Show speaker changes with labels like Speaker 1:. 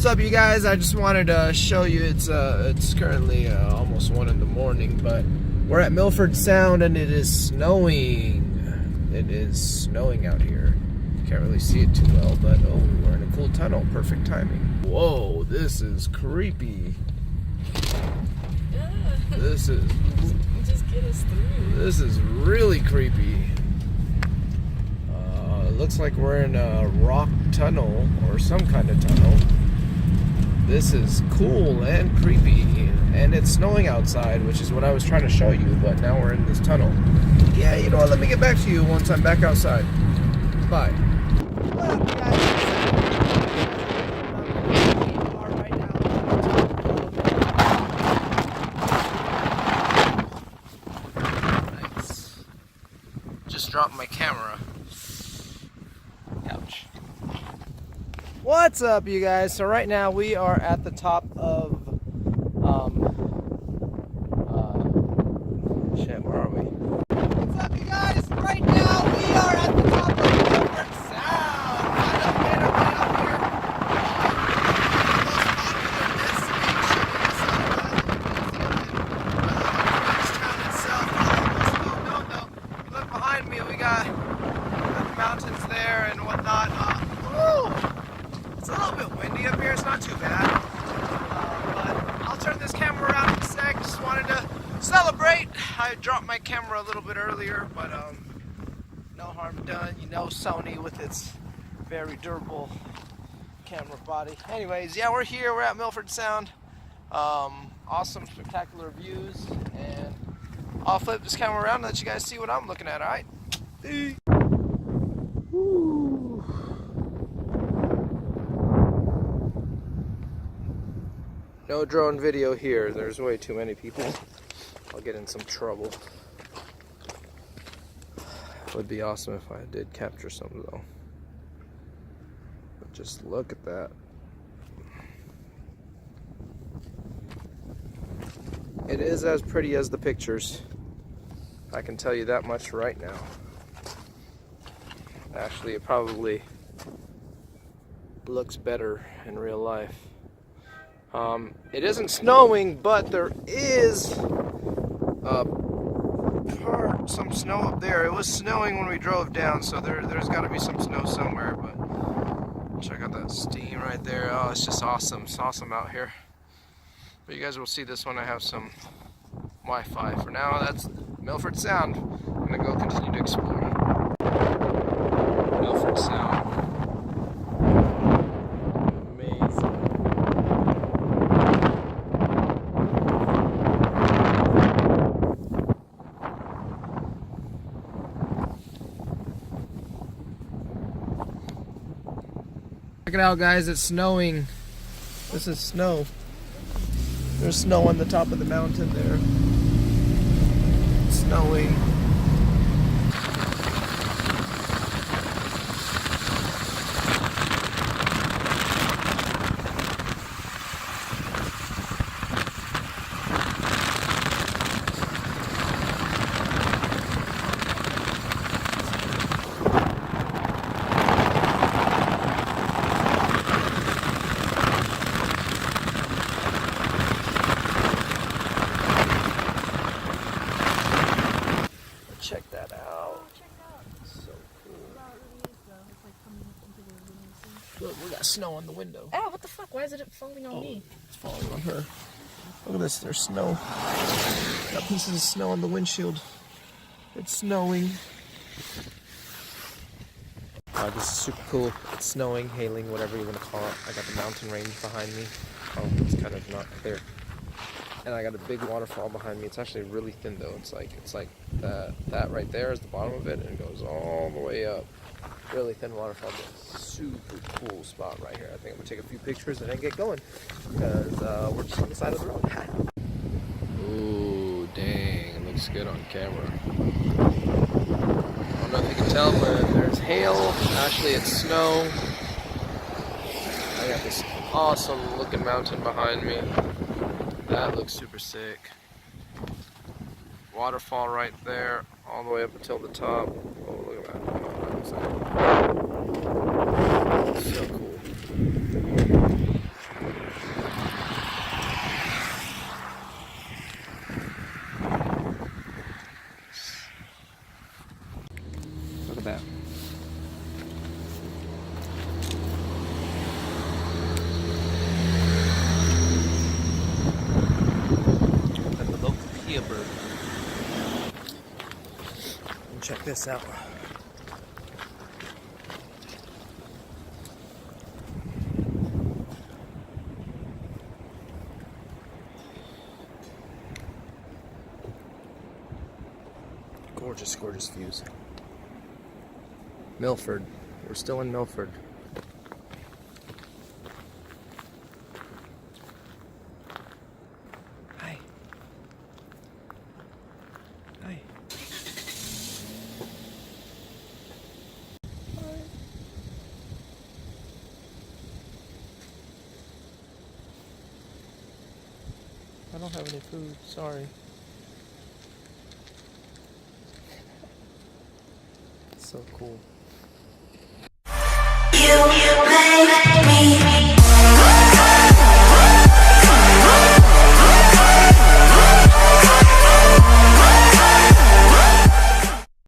Speaker 1: What's up, you guys? I just wanted to show you, it's currently almost 1 in the morning, but we're at Milford Sound and it is snowing. It is snowing out here. Can't really see it too well, but oh, we're in a cool tunnel. Perfect timing. Whoa, this is creepy. This is...
Speaker 2: Just get us through.
Speaker 1: This is really creepy. It looks like we're in a rock tunnel or some kind of tunnel. This is cool and creepy, and it's snowing outside, which is what I was trying to show you, but now we're in this tunnel. Yeah, you know what, let me get back to you once I'm back outside. Bye. What up, guys? Nice. Just dropped my camera. Ouch. What's up, you guys? So right now we are at the top of shit, where are we? What's up, you guys? Right now we are at the top of Milford Sound. Kind of made our way up here. Look behind me, we got the mountains there and whatnot. It's a little bit windy up here, it's not too bad. But I'll turn this camera around in a sec. Just wanted to celebrate. I dropped my camera a little bit earlier, but no harm done. You know Sony with its very durable camera body. Anyways, yeah, we're here. We're at Milford Sound. Awesome, spectacular views. And I'll flip this camera around and let you guys see what I'm looking at, alright? No drone video here. There's way too many people. I'll get in some trouble. It would be awesome if I did capture some though. But just look at that. It is as pretty as the pictures. I can tell you that much right now. Actually, it probably looks better in real life. It isn't snowing, but there is some snow up there. It was snowing when we drove down, so there's got to be some snow somewhere. But check out that steam right there. Oh, it's just awesome. It's awesome out here. But you guys will see this when I have some Wi-Fi. For now, that's Milford Sound. I'm gonna go continue to explore Milford Sound. Check it out, guys, it's snowing. This is snow. There's snow on the top of the mountain there. It's snowing. Check that out. It's so cool. Look, we got snow on the window.
Speaker 2: Oh, what the fuck? Why is it falling on me?
Speaker 1: It's falling on her. Look at this, there's snow. Got pieces of snow on the windshield. It's snowing. This is super cool. It's snowing, hailing, whatever you want to call it. I got the mountain range behind me. Oh, it's kind of not clear. And I got a big waterfall behind me. It's actually really thin though. It's like that right there is the bottom of it, and it goes all the way up. Really thin waterfall, but super cool spot right here. I think I'm gonna take a few pictures and then get going because we're just on the side of the road. Ooh, dang! It looks good on camera. I don't know if you can tell, but there's hail. Actually, it's snow. I got this awesome looking mountain behind me. That looks super sick. Waterfall right there, all the way up until the top. Oh, look at that. So cool. check this out. Gorgeous, gorgeous views. Milford. We're still in Milford. Hi. Hi. I don't have any food, sorry. So cool.